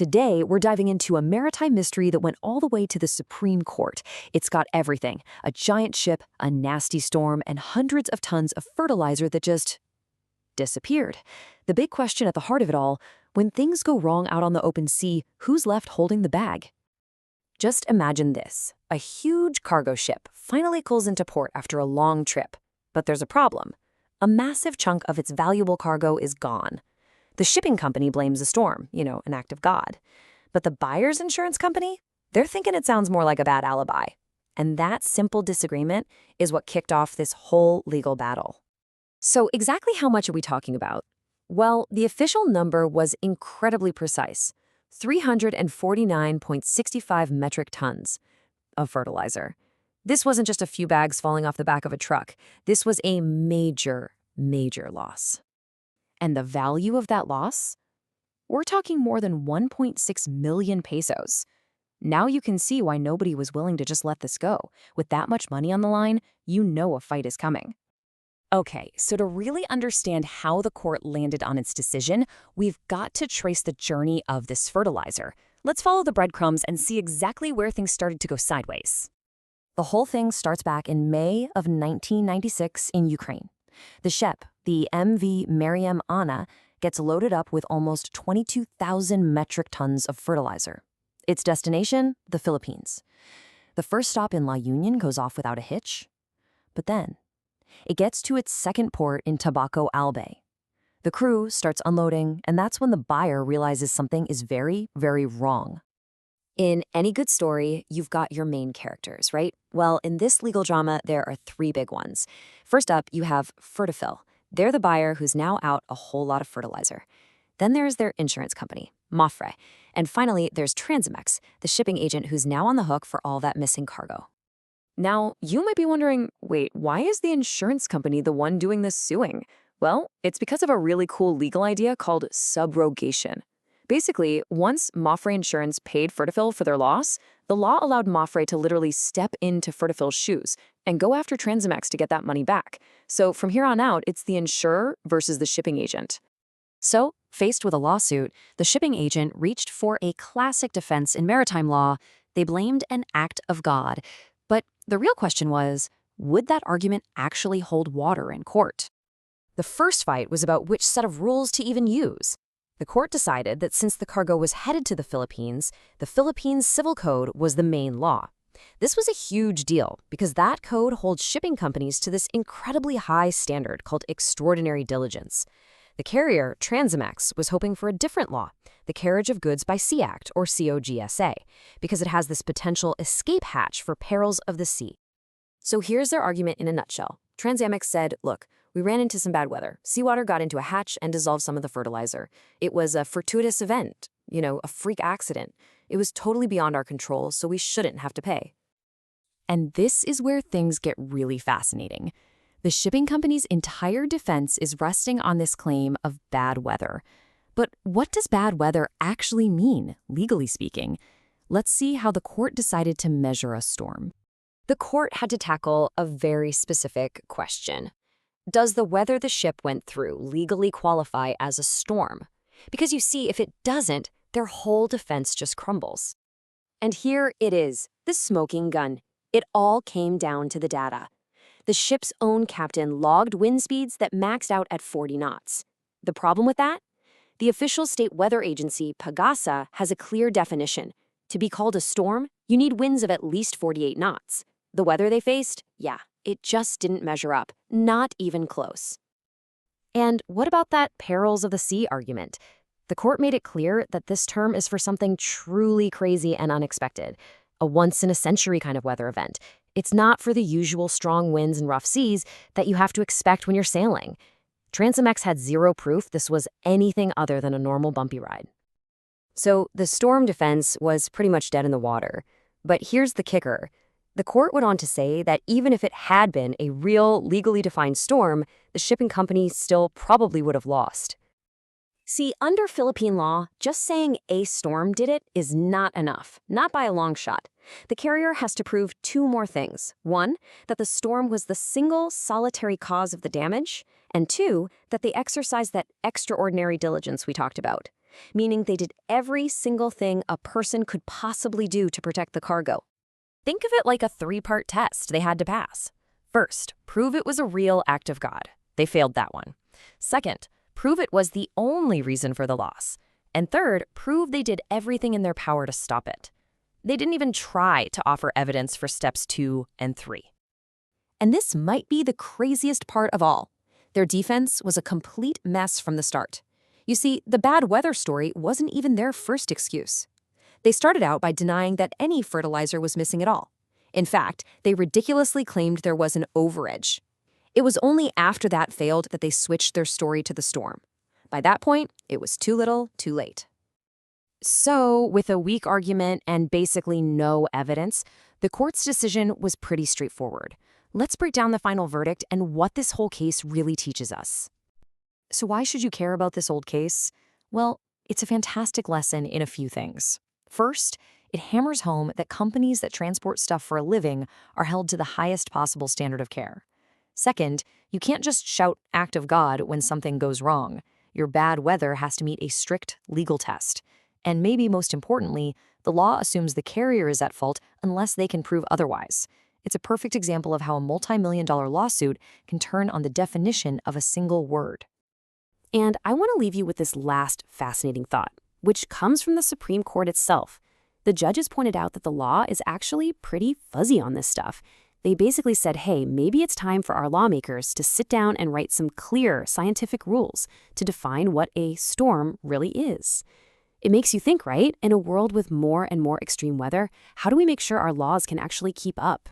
Today, we're diving into a maritime mystery that went all the way to the Supreme Court. It's got everything: a giant ship, a nasty storm, and hundreds of tons of fertilizer that just disappeared. The big question at the heart of it all: when things go wrong out on the open sea, who's left holding the bag? Just imagine this. A huge cargo ship finally pulls into port after a long trip. But there's a problem. A massive chunk of its valuable cargo is gone. The shipping company blames the storm, an act of God. But the buyer's insurance company? They're thinking it sounds more like a bad alibi. And that simple disagreement is what kicked off this whole legal battle. So exactly how much are we talking about? Well, the official number was incredibly precise: 349.65 metric tons of fertilizer. This wasn't just a few bags falling off the back of a truck. This was a major, major loss. And the value of that loss? We're talking more than 1.6 million pesos. Now you can see why nobody was willing to just let this go. With that much money on the line, you know a fight is coming. Okay, so to really understand how the court landed on its decision, we've got to trace the journey of this fertilizer. Let's follow the breadcrumbs and see exactly where things started to go sideways. The whole thing starts back in May of 1996 in Ukraine. The ship, the MV Mariam Anna, gets loaded up with almost 22,000 metric tons of fertilizer. Its destination, the Philippines. The first stop in La Union goes off without a hitch. But then, it gets to its second port in Tabaco Albay. The crew starts unloading, and that's when the buyer realizes something is very, very wrong. In any good story, you've got your main characters, right? Well, in this legal drama, there are three big ones. First up, you have Fertifil. They're the buyer who's now out a whole lot of fertilizer. Then there's their insurance company, Mafre. And finally, there's Transimex, the shipping agent who's now on the hook for all that missing cargo. Now, you might be wondering, wait, why is the insurance company the one doing this suing? Well, it's because of a really cool legal idea called subrogation. Basically, once Mafre Insurance paid Fertifil for their loss, the law allowed Mafre to literally step into Fertifil's shoes and go after Transimex to get that money back. So from here on out, it's the insurer versus the shipping agent. So, faced with a lawsuit, the shipping agent reached for a classic defense in maritime law. They blamed an act of God. But the real question was, would that argument actually hold water in court? The first fight was about which set of rules to even use. The court decided that since the cargo was headed to the Philippines Civil Code was the main law. This was a huge deal because that code holds shipping companies to this incredibly high standard called extraordinary diligence. The carrier, Transimex, was hoping for a different law, the Carriage of Goods by Sea Act, or COGSA, because it has this potential escape hatch for perils of the sea. So here's their argument in a nutshell. Transimex said, look, we ran into some bad weather. Seawater got into a hatch and dissolved some of the fertilizer. It was a fortuitous event, a freak accident. It was totally beyond our control, so we shouldn't have to pay. And this is where things get really fascinating. The shipping company's entire defense is resting on this claim of bad weather. But what does bad weather actually mean, legally speaking? Let's see how the court decided to measure a storm. The court had to tackle a very specific question. Does the weather the ship went through legally qualify as a storm? Because you see, if it doesn't, their whole defense just crumbles. And here it is, the smoking gun. It all came down to the data. The ship's own captain logged wind speeds that maxed out at 40 knots. The problem with that? The official state weather agency, Pagasa, has a clear definition. To be called a storm, you need winds of at least 48 knots. The weather they faced? Yeah, it just didn't measure up. Not even close. And what about that perils of the sea argument? The court made it clear that this term is for something truly crazy and unexpected, a once-in-a-century kind of weather event. It's not for the usual strong winds and rough seas that you have to expect when you're sailing. Transimex had zero proof this was anything other than a normal bumpy ride. So the storm defense was pretty much dead in the water. But here's the kicker. The court went on to say that even if it had been a real, legally defined storm, the shipping company still probably would have lost. See, under Philippine law, just saying a storm did it is not enough, not by a long shot. The carrier has to prove two more things. One, that the storm was the single solitary cause of the damage, and two, that they exercised that extraordinary diligence we talked about. meaning they did every single thing a person could possibly do to protect the cargo. Think of it like a three-part test they had to pass. First, prove it was a real act of God. They failed that one. Second, prove it was the only reason for the loss. And third, prove they did everything in their power to stop it. They didn't even try to offer evidence for steps 2 and 3. And this might be the craziest part of all. Their defense was a complete mess from the start. You see, the bad weather story wasn't even their first excuse. They started out by denying that any fertilizer was missing at all. In fact, they ridiculously claimed there was an overage. It was only after that failed that they switched their story to the storm. By that point, it was too little, too late. So, with a weak argument and basically no evidence, the court's decision was pretty straightforward. Let's break down the final verdict and what this whole case really teaches us. So why should you care about this old case? Well, it's a fantastic lesson in a few things. First, it hammers home that companies that transport stuff for a living are held to the highest possible standard of care. Second, you can't just shout act of God when something goes wrong. Your bad weather has to meet a strict legal test. And maybe most importantly, the law assumes the carrier is at fault unless they can prove otherwise. It's a perfect example of how a multi-million-dollar lawsuit can turn on the definition of a single word. And I want to leave you with this last fascinating thought, which comes from the Supreme Court itself. The judges pointed out that the law is actually pretty fuzzy on this stuff. They basically said, hey, maybe it's time for our lawmakers to sit down and write some clear scientific rules to define what a storm really is. It makes you think, right? In a world with more and more extreme weather, how do we make sure our laws can actually keep up?